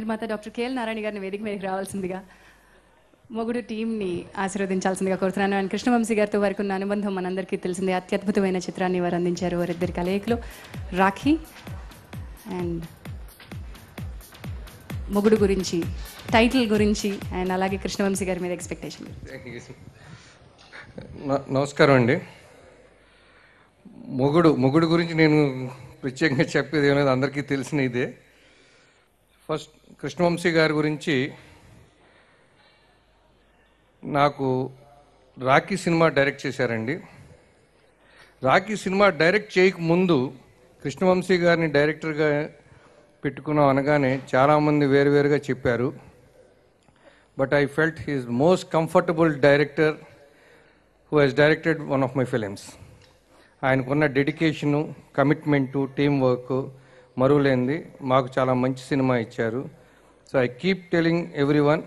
నిర్మాత doctor KL Narayana గారిని వేదిక మీదకి రావాల్సిందిగా మొగుడు టీంని ఆశీర్వదించాల్సిందిగా కోరుతున్నాను. అండ్ కృష్ణవంశీ గారితో వారికి ఉన్న అనుబంధం మనందరికీ తెలిసిందే. అత్యద్భుతమైన చిత్రాన్ని వారు అందించారు. వారిద్దరి కలయికలో రాఖీ అండ్ మొగుడు గురించి, టైటిల్ గురించి అండ్ అలాగే కృష్ణవంశీ గారి మీద ఎక్స్పెక్టేషన్. నమస్కారం అండి. మొగుడు గురించి నేను ప్రత్యేకంగా చెప్పేది ఏమనేది అందరికీ తెలిసిన ఇదే. ఫస్ట్ కృష్ణవంశీ గారి గురించి నాకు రాఖీ సినిమా డైరెక్ట్ చేశారండి. రాఖీ సినిమా డైరెక్ట్ చేయకముందు కృష్ణవంశీ గారిని డైరెక్టర్గా పెట్టుకున్నాం అనగానే చాలామంది వేరువేరుగా చెప్పారు. But I felt he is most comfortable director who he's directed one of my films. ఆయనకున్న డెడికేషను, కమిట్మెంటు, టీం వర్క్ మరువలేంది. మాకు చాలా మంచి సినిమా ఇచ్చారు. So I keep telling everyone,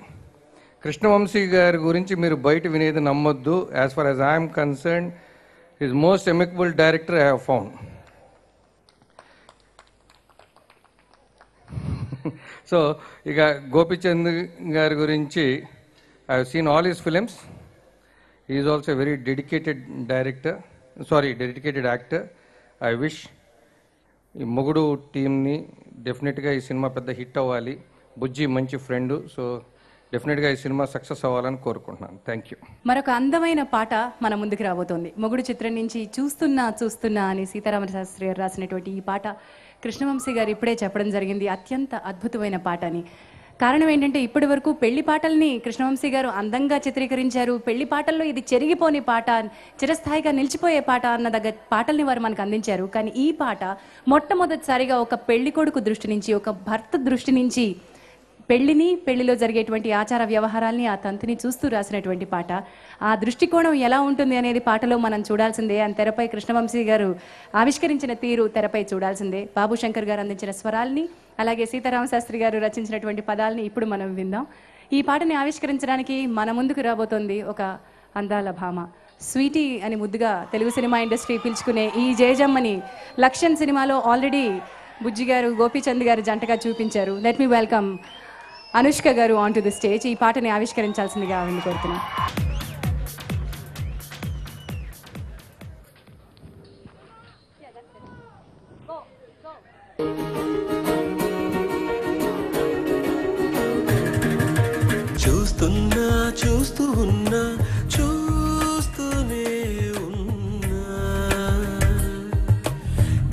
Krishna Vamsi గారి గురించి మీరు బయట వినేది నమ్మొద్దు. As far as I'm concern, is most amicable director I have found. So ఇక గోపీచంద్ గారి గురించి I have seen all his films. He is also very dedicated actor. I wish ఈ మొగుడు టీంని డెఫినెట్గా ఈ సినిమా పెద్ద హిట్ అవ్వాలి. బుజ్జి మంచి ఫ్రెండు, సో డెఫినెట్గా ఈ సినిమా సక్సెస్ అవ్వాలని కోరుకుంటున్నాను. Thank you. మరొక అందమైన పాట మన ముందుకు రాబోతోంది. మొగుడు చిత్రం నుంచి చూస్తున్నా అని సీతారామశాస్త్రి గారు రాసినటువంటి ఈ పాట కృష్ణవంశీ గారు ఇప్పుడే చెప్పడం జరిగింది, అత్యంత అద్భుతమైన పాట అని. కారణం ఏంటంటే ఇప్పటి వరకు పెళ్లి పాటల్ని కృష్ణవంశీ గారు అందంగా చిత్రీకరించారు. పెళ్లి పాటల్లో ఇది చెరిగిపోని పాట, చిరస్థాయిగా నిలిచిపోయే పాట అన్న దగ్గర పాటల్ని వారు మనకు అందించారు. కానీ ఈ పాట మొట్టమొదటిసారిగా ఒక పెళ్లి కొడుకు దృష్టి నుంచి, ఒక భర్త దృష్టి నుంచి పెళ్లిలో జరిగేటువంటి ఆచార వ్యవహారాల్ని, ఆ తంతుని చూస్తూ రాసినటువంటి పాట. ఆ దృష్టికోణం ఎలా ఉంటుంది అనేది పాటలో మనం చూడాల్సిందే. అండ్ తెరపై కృష్ణవంశీ గారు ఆవిష్కరించిన తీరు తెరపై చూడాల్సిందే. బాబు శంకర్ గారు అందించిన స్వరాల్ని, అలాగే సీతారామశాస్త్రి గారు రచించినటువంటి పదాలని ఇప్పుడు మనం విందాం. ఈ పాటని ఆవిష్కరించడానికి మన ముందుకు రాబోతోంది ఒక అందాల భామ, స్వీటీ అని ముద్దుగా తెలుగు సినిమా ఇండస్ట్రీ పిలుచుకునే ఈ జయజమ్మని లక్ష్యం సినిమాలో ఆల్రెడీ బుజ్జి గారు, గోపీచంద్ గారు జంటగా చూపించారు. లెట్ మీ వెల్కమ్ అనుష్క గారు ఆన్ టు ది స్టేజ్. ఈ పాటని ఆవిష్కరించాల్సిందిగా ఆవిడని కోరుతున్నాం. చూస్తూ ఉన్నా చూస్తూనే ఉన్నా,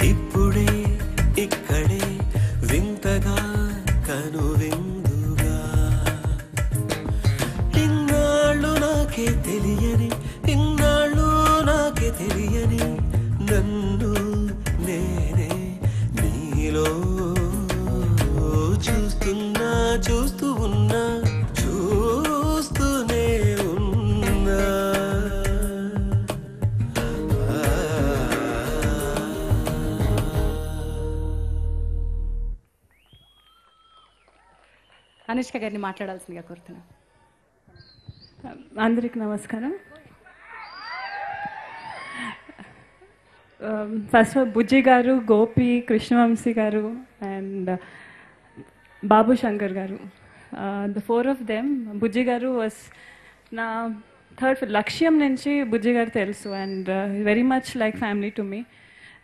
ఇప్పుడే ఇక్కడే వింతగా కనువిందుగా, ఇన్నాళ్ళు నాకే తెలియని నన్ను నేనే నీలో చూస్తూ ఉన్నా చూస్తూనే ఉన్నా. అనుష్క గారిని మాట్లాడాల్సిందిగా కోరుతున్నాను. అందరికి నమస్కారం. ఫస్ట్ బుజ్జి గారు, గోపి, కృష్ణవంశీ గారు అండ్ బాబు శంకర్ గారు, ద ఫోర్ ఆఫ్ దెమ్. బుజ్జి గారు వాస్ నా థర్డ్ లక్ష్యం నుంచి బుజ్జి గారు తెలుసు and very much like family to me.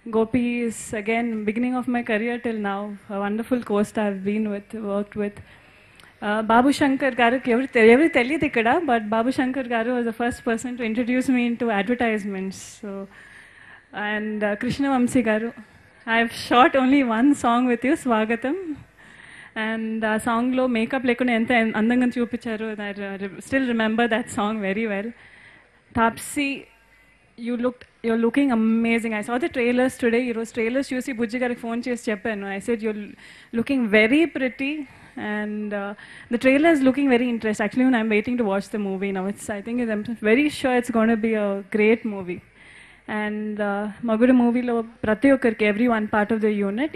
Gopi is again beginning of my career till now a wonderful co-star I've been worked with. Babu Shankar garu every teliyadu ikkada, but Babu Shankar garu was the first person to introduce me into advertisements. So and Krishna Vamsi garu, I've shot only one song with you, Swagatam, and ఆ సాంగ్లో makeup లేకుండా ఎంత అందంగా చూపించారు. I still remember that song very well. Tapsi, you're looking amazing. I saw the trailers today. Trailers చూసి బుజ్జి గారికి phone చేసి చెప్పాను. I said you're looking very pretty and the trailer is looking very interesting. Actually, when I'm waiting to watch the movie now, I'm very sure it's going to be a great movie. And Magudu movie lo prati okkariki, everyone part of the unit,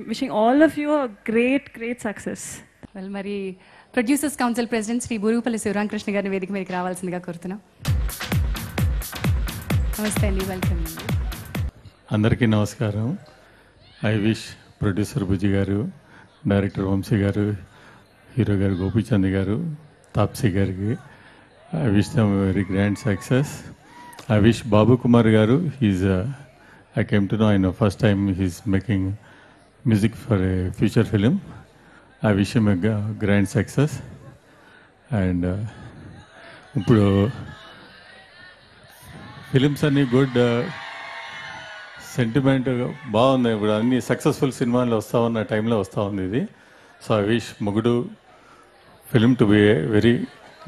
wishing all of you a great success. Well, మరి producers council president Shri Burugupalli Sivaramakrishna గారిని వేదిక మీదకి రావాల్సిందిగా కోరుతున్నాం. నమస్తే అండి, welcome. అందరికీ నమస్కారం. ఐ విష్ ప్రొడ్యూసర్ బుజ్జి గారు, డైరెక్టర్ వంశీ గారు, హీరో గారు గోపీచంద్ గారు, తాప్సీ గారికి I wish them very grand success. I wish Babu Kumar garu, I came to know in the first time he's making music for a future film. I wish him a grand success. And ఇప్పుడు films అన్నీ good sentiment బాగుంది. ఇప్పుడు అన్ని successful సినిమాలు వస్తూ ఉన్న టైంలో వస్తూ ఉంది ఇది. సో ఐ విష్ మొగుడు film to be a very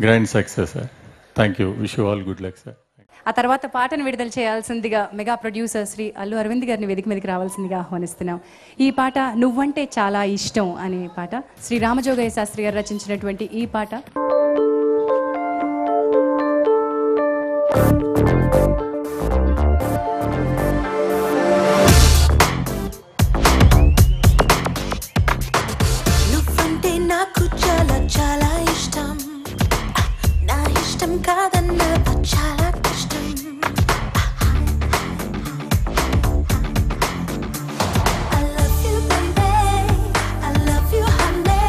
grand success sir. Thank you. Wish you all good luck sir. ఆ తర్వాత పాటను విడుదల చేయాల్సిందిగా మెగా ప్రొడ్యూసర్ శ్రీ అల్లు అరవింద్ గారిని వేదిక మీదకి రావాల్సిందిగా ఆహ్వానిస్తున్నాం. ఈ పాట నువ్వంటే చాలా ఇష్టం అనే పాట శ్రీ రామజోగయ్య శాస్త్రి గారు రచించినటువంటి ఈ పాట. నువ్వంటే నాకు చాలా చాలా ఇష్టం, నా ఇష్టం కాదన్న చాలా కష్టం. I love you baby, I love you honey,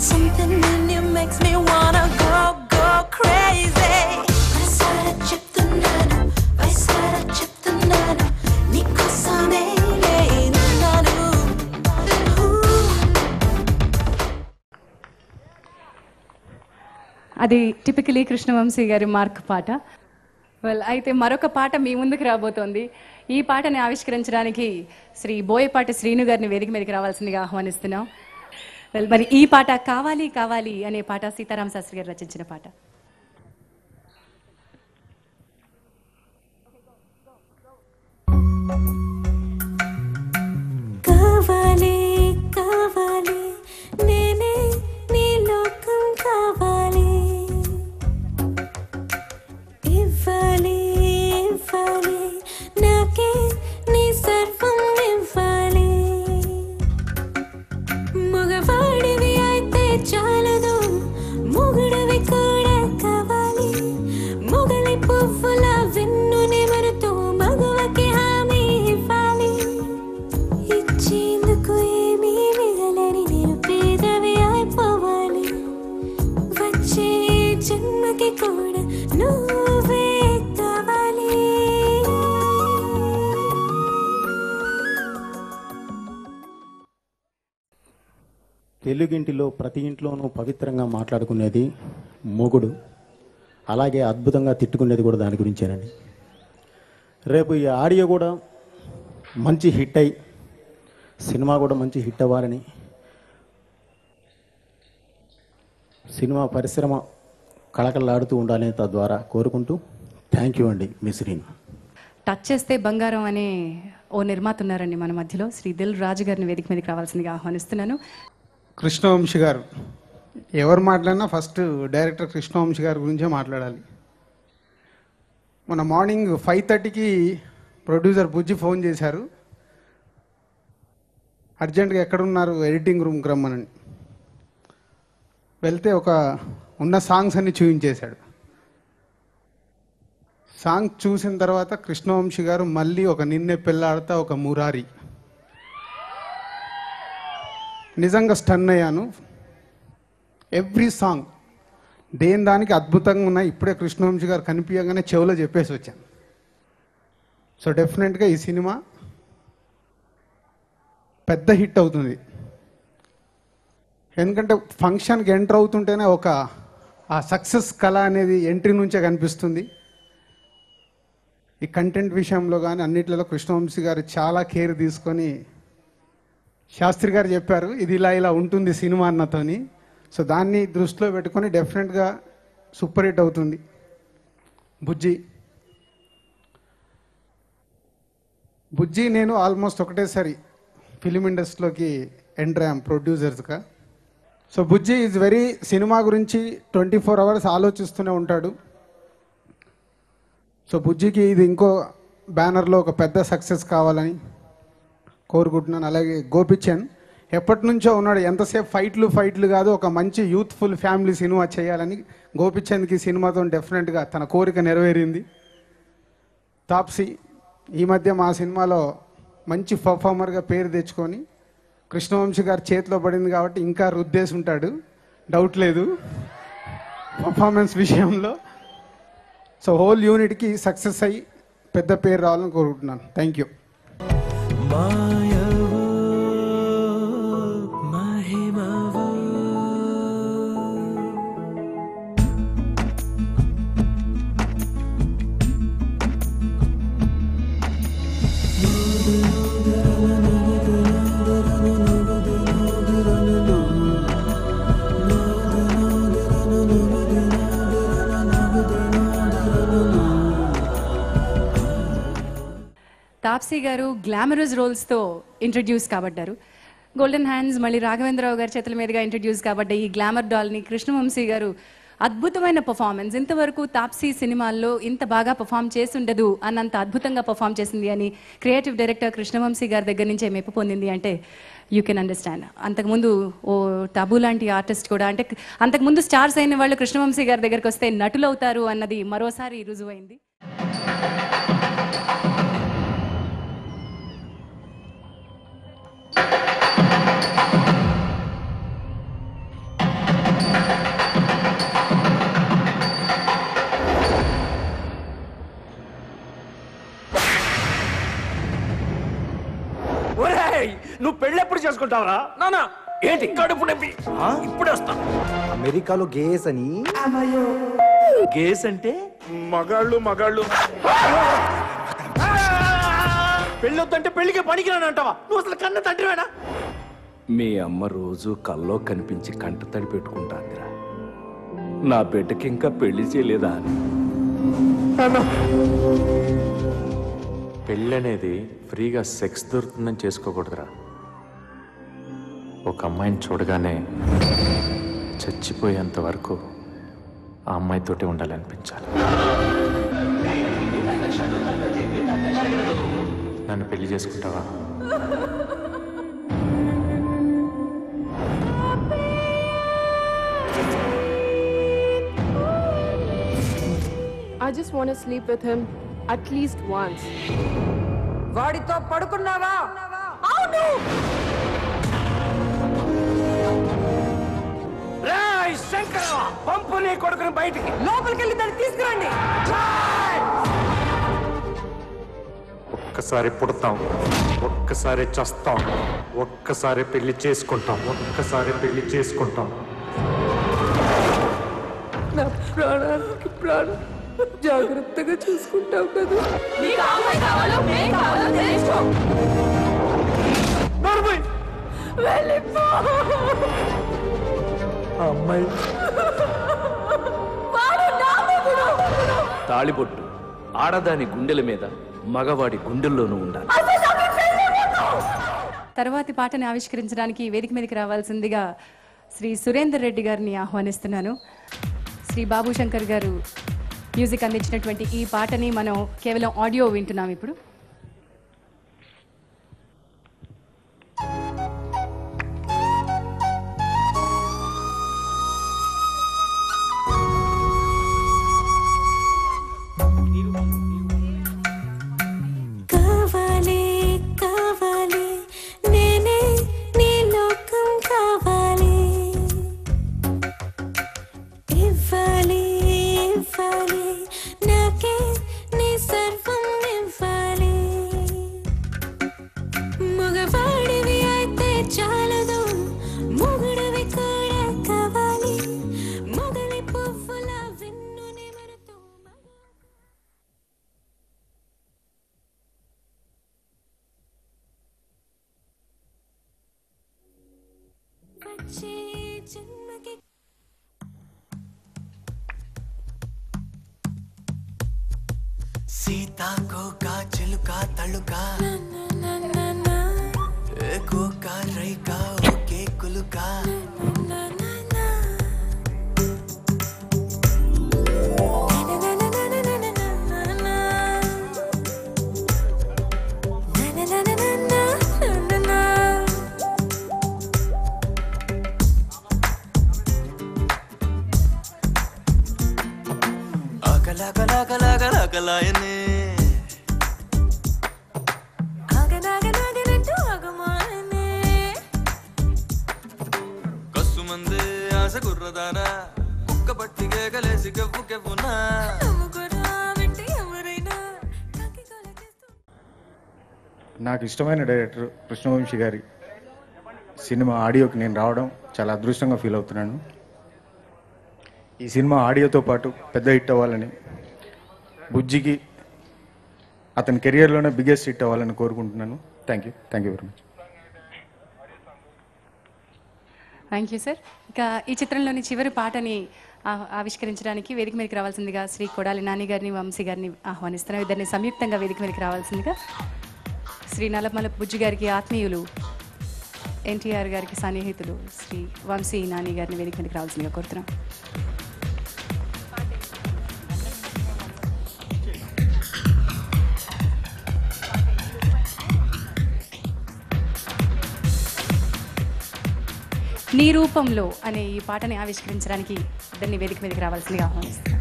something in you makes me wanna go crazy. వయసారా చెప్తున్నాను, వయసారా చెప్తున్నాను, నీకోసమే నేనున్నాను. అది టిపికలీ కృష్ణవంశీ గారి మార్క్ పాట. వెల్, అయితే మరొక పాట మీ ముందుకు రాబోతోంది. ఈ పాటని ఆవిష్కరించడానికి శ్రీ బోయపాటి శ్రీను గారిని వేదిక మీదకి రావాల్సిందిగా ఆహ్వానిస్తున్నాం. వెల్, మరి ఈ పాట కావాలి కావాలి అనే పాట సీతారామ శాస్త్రి గారు రచించిన పాట. కావాలి కావాలి నేనే నీ లోకం కావాలి, ఇవ్వాలి ఇవ్వాలి నాకే నీ సర్వం ఇవ్వాలి. మగవాడివి అయితే చాలదు, మొగుడివి కూడా కావాలి. మొగలి పువ్వుల వెన్నుని మరుతూ మగవకి హామీ ఇవ్వాలి. ఇచ్చేందుకు ఏమీ మిగలని నేను పేదవి అయిపోవాలి. వచ్చే జన్మకి కూడా నువ్వే కావాలి. తెలుగింటిలో ప్రతి ఇంట్లోనూ పవిత్రంగా మాట్లాడుకునేది మొగుడు, అలాగే అద్భుతంగా తిట్టుకునేది కూడా దాని గురించేనండి. రేపు ఈ ఆడియో కూడా మంచి హిట్ అయ్యి సినిమా కూడా మంచి హిట్ అవ్వాలని, సినిమా పరిశ్రమ కళకళలాడుతూ ఉండాలని తద్వారా కోరుకుంటూ థ్యాంక్ యూ అండి. మీ శ్రీను. టచ్ చేస్తే బంగారం అనే ఓ నిర్మాత ఉన్నారండి మన మధ్యలో. శ్రీ దిల్ రాజు గారిని వేదిక మీదకి రావాల్సిందిగా ఆహ్వానిస్తున్నాను. కృష్ణవంశీ గారు, ఎవరు మాట్లాడినా ఫస్ట్ డైరెక్టర్ కృష్ణవంశీ గారి గురించే మాట్లాడాలి. మొన్న మార్నింగ్ 5:30కి ప్రొడ్యూసర్ బుజ్జి ఫోన్ చేశారు, అర్జెంటుగా ఎక్కడున్నారు, ఎడిటింగ్ రూమ్కి రమ్మని. వెళ్తే ఉన్న సాంగ్స్ అన్ని చూపించేశాడు. సాంగ్ చూసిన తర్వాత కృష్ణవంశీ గారు మళ్ళీ ఒక నిన్నే పెళ్ళాడతా, ఒక మురారి, నిజంగా స్టన్ అయ్యాను. ఎవ్రీ సాంగ్ దేని దానికి అద్భుతంగా ఉన్నాయి. ఇప్పుడే కృష్ణవంశీ గారు కనిపించగానే చెవులో చెప్పేసి వచ్చాను. సో డెఫినెట్గా ఈ సినిమా పెద్ద హిట్ అవుతుంది. ఎందుకంటే ఫంక్షన్కి ఎంటర్ అవుతుంటేనే ఆ సక్సెస్ కళ అనేది ఎంట్రీ నుంచే కనిపిస్తుంది. ఈ కంటెంట్ విషయంలో కానీ అన్నిట్లలో కృష్ణవంశీ గారు చాలా కేర్ తీసుకొని, శాస్త్రి గారు చెప్పారు ఇది ఇలా ఉంటుంది సినిమా అన్నతోని. సో దాన్ని దృష్టిలో పెట్టుకొని డెఫినెట్గా సూపర్ హిట్ అవుతుంది. బుజ్జి నేను ఆల్మోస్ట్ ఒకటేసారి ఫిలిం ఇండస్ట్రీలోకి ఎంటర్ అయ్యాం ప్రొడ్యూసర్స్గా. So Bujji is very cinema గురించి 24 hours ఆలోచిస్తూనే ఉంటాడు. సో బుజ్జికి ఇది ఇంకో బ్యానర్లో ఒక పెద్ద సక్సెస్ కావాలని కోరుకుంటున్నాను. అలాగే గోపిచంద్ ఎప్పటి నుంచో ఉన్నాడు, ఎంతసేపు ఫైట్లు కాదు, ఒక మంచి యూత్ఫుల్ ఫ్యామిలీ సినిమా చేయాలని. గోపిచంద్కి సినిమాతో డెఫినెట్గా తన కోరిక నెరవేరింది. తాప్సీ ఈ మధ్య మా సినిమాలో మంచి పర్ఫార్మర్గా పేరు తెచ్చుకొని కృష్ణవంశీ గారి చేతిలో పడింది కాబట్టి ఇంకా రుద్దేసి ఉంటాడు. డౌట్ లేదు పర్ఫార్మెన్స్ విషయంలో. సో హోల్ యూనిట్కి సక్సెస్ అయ్యి పెద్ద పేరు రావాలని కోరుకుంటున్నాను. Thank you. మాయవో మహిమవో తాప్సీ గారు గ్లామరస్ రోల్స్తో ఇంట్రడ్యూస్ కాబడ్డారు. గోల్డెన్ హ్యాండ్స్ మళ్ళీ రాఘవేంద్రరావు గారి చేతుల మీదుగా ఇంట్రడ్యూస్ కాబడ్డ ఈ గ్లామర్ డాల్ని కృష్ణవంశీ గారు అద్భుతమైన పర్ఫార్మెన్స్, ఇంతవరకు తాప్సీ సినిమాల్లో ఇంత బాగా పర్ఫామ్ చేసి ఉండదు అన్నంత అద్భుతంగా పర్ఫామ్ చేసింది అని క్రియేటివ్ డైరెక్టర్ కృష్ణవంశీ గారి దగ్గర నుంచే మెప్పు పొందింది అంటే యూ కెన్ అండర్స్టాండ్. అంతకుముందు ఓ టబు లాంటి ఆర్టిస్ట్ కూడా, అంటే అంతకుముందు స్టార్స్ అయిన వాళ్ళు కృష్ణవంశీ గారి దగ్గరికి వస్తే నటులు అవుతారు అన్నది మరోసారి రుజువైంది. నువ్వు పెళ్ళెప్పుడు చేసుకుంటావరా? నానా ఏంటి కడుపు నొప్పి? ఇప్పుడే వస్తా. అమెరికాలో గేస్ అని. గేస్ అంటే మగాళ్ళు. పెళ్ళొద్దంటే పెళ్లికి పనికిరాని అంటావా? నువ్వు అసలు కన్న తండ్రివేనా? మీ అమ్మ రోజు కల్లో కనిపించి కంట తడి పెట్టుకుంటాందిరా, నా బిడ్డకి ఇంకా పెళ్లి చేయలేదా అని. పెళ్ళనేది ఫ్రీగా సెక్స్ దొరుకుతుందని చేసుకోకూడదురా. ఒక అమ్మాయిని చూడగానే చచ్చిపోయేంత వరకు ఆ అమ్మాయితోటే ఉండాలనిపించాలి. నన్ను పెళ్లి చేసుకుంటావా? I just want to sleep with him at least once. వాడితో పడుకున్నావా? అవును. రేయ్ శంకర, పంపు నీ కొడుకుని బయటికి. లోపలికి వెళ్ళి దాన్ని తీసుకురండి. ఒక్కసారి పుడతాం, ఒక్కసారి చస్తాం, ఒక్కసారి పెళ్లి చేసుకుంటాం. నా ప్రాణానికి ప్రాణం, జాగ్రత్తగా చూసుకుంటావు కదా. నీకు అమ్మాయి కావాలో మేం కావాలో తెలుసుకో. వెళ్ళిపో. అమ్మాయి తాళిబొట్టు ఆడదాని గుండెల మీద, మగవాడి గుండెల్లోనూ ఉండాలి. తర్వాతి పాటని ఆవిష్కరించడానికి వేదిక మీదకి రావాల్సిందిగా శ్రీ సురేందర్ రెడ్డి గారిని ఆహ్వానిస్తున్నాను. శ్రీ బాబు శంకర్ గారు మ్యూజిక్ అందించినటువంటి ఈ పాటని మనం కేవలం ఆడియో వింటున్నాం ఇప్పుడు. కావాలి కావాలి నేనే నీ లోకం కావాలి, ఇవ్వాలి ఇవ్వాలి నాకే నీ సర్వం ఇవ్వాలి. మగవాడివి అయితే చాలదు, మొగుడివి కూడా కావాలి. మొగలి పువ్వుల వెన్నుని మనతో వచ్చే జన్మకి సీతాకోక చిలుక తళుక కోక రైక ఒకే కులుక ఆకలాకలాకలాకలాకలాయనే కస్సు మందే ఆశ కుర్ర నాకు ఇష్టమైన డైరెక్టర్ కృష్ణవంశీ గారి సినిమా ఆడియోకి నేను రావడం చాలా అదృష్టంగా ఫీల్ అవుతున్నాను. ఈ సినిమా ఆడియోతో పాటు పెద్ద హిట్ అవ్వాలని, బుజ్జికి అతని కెరియర్లోనే బిగ్గెస్ట్ హిట్ అవ్వాలని కోరుకుంటున్నాను. Thank you very much. Thank you sir. ఇక ఈ చిత్రంలోని చివరి పాటని ఆవిష్కరించడానికి వేదిక మీదకి రావాల్సిందిగా శ్రీ కొడాలి నాని గారిని, వంశీ గారిని ఆహ్వానిస్తున్నాం. ఇద్దరిని సంయుక్తంగా వేదిక మీదకి రావాల్సిందిగా శ్రీ నల్లమల బుజ్జి గారికి ఆత్మీయులు, ఎన్టీఆర్ గారికి సన్నిహితులు శ్రీ వంశీ నాని గారిని వేదిక మీదకి రావాల్సిందిగా కోరుతున్నాం. నీ రూపంలో అనే ఈ పాటని ఆవిష్కరించడానికి ఇద్దరిని వేదిక మీదకి రావాల్సిందిగా ఆహ్వానిస్తున్నాం.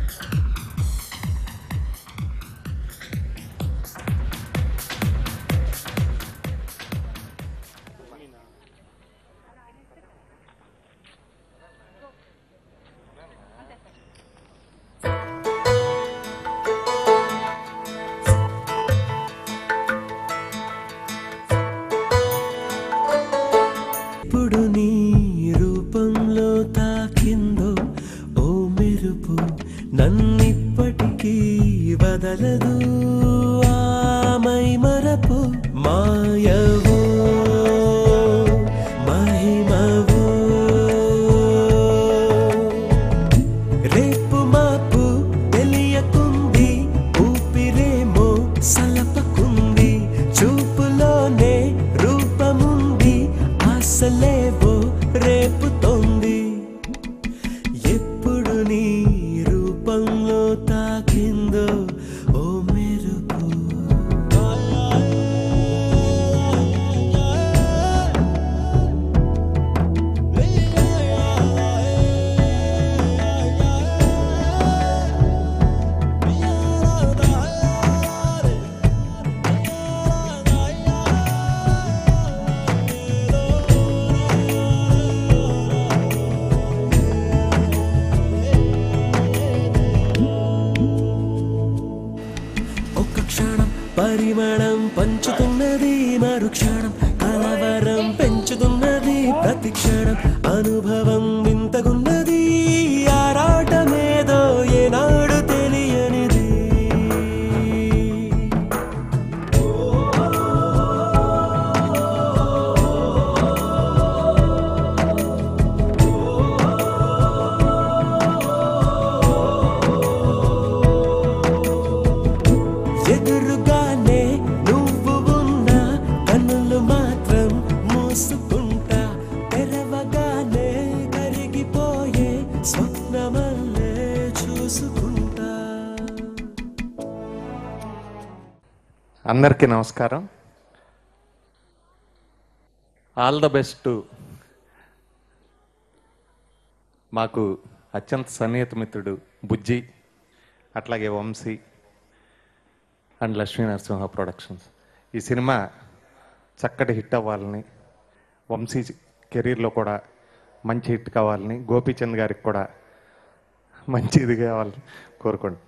ఇప్పుడు నీ రూపంలో తాకిందో ఓ మెరుపు, నన్నిప్పటికీ వదలదు ఆమై మరపు. మాయవో మహిమవో రేపు మాపు తెలియకుంది, ఊపిరేమో సలపకుంది, చూపులోనే రూపముంది, ఆశలేవో రేపుతోంది. ఎప్పుడు నీ రూపంలో తాకిందో ఓ మెరుపు. ఒక క్షణం పరిమళం పంచుతున్నది, మరుక్షణం కలవరం పెంచుతున్నది, ప్రతి క్షణం అనుభవం వింతగున్నది, ఆరాటమేదో ఏనాడు తెలియనిది. ఎదురుగానే నువ్వు ఉన్నా కన్నులు మాత్రం మూసుకుంటా, తెరవగానే కరిగిపోయే స్వప్నమల్లే చూసుకుంటా. అందరికీ నమస్కారం. ఆల్ ద బెస్ట్ మాకు అత్యంత సన్నిహిత మిత్రుడు బుజ్జి, అట్లాగే వంశీ అండ్ లక్ష్మీ నరసింహ ప్రొడక్షన్స్. ఈ సినిమా చక్కటి హిట్ అవ్వాలని, వంశీ కెరీర్లో కూడా మంచి హిట్ కావాలని, గోపీచంద్ గారికి కూడా మంచి ఇది కావాలని కోరుకోండి.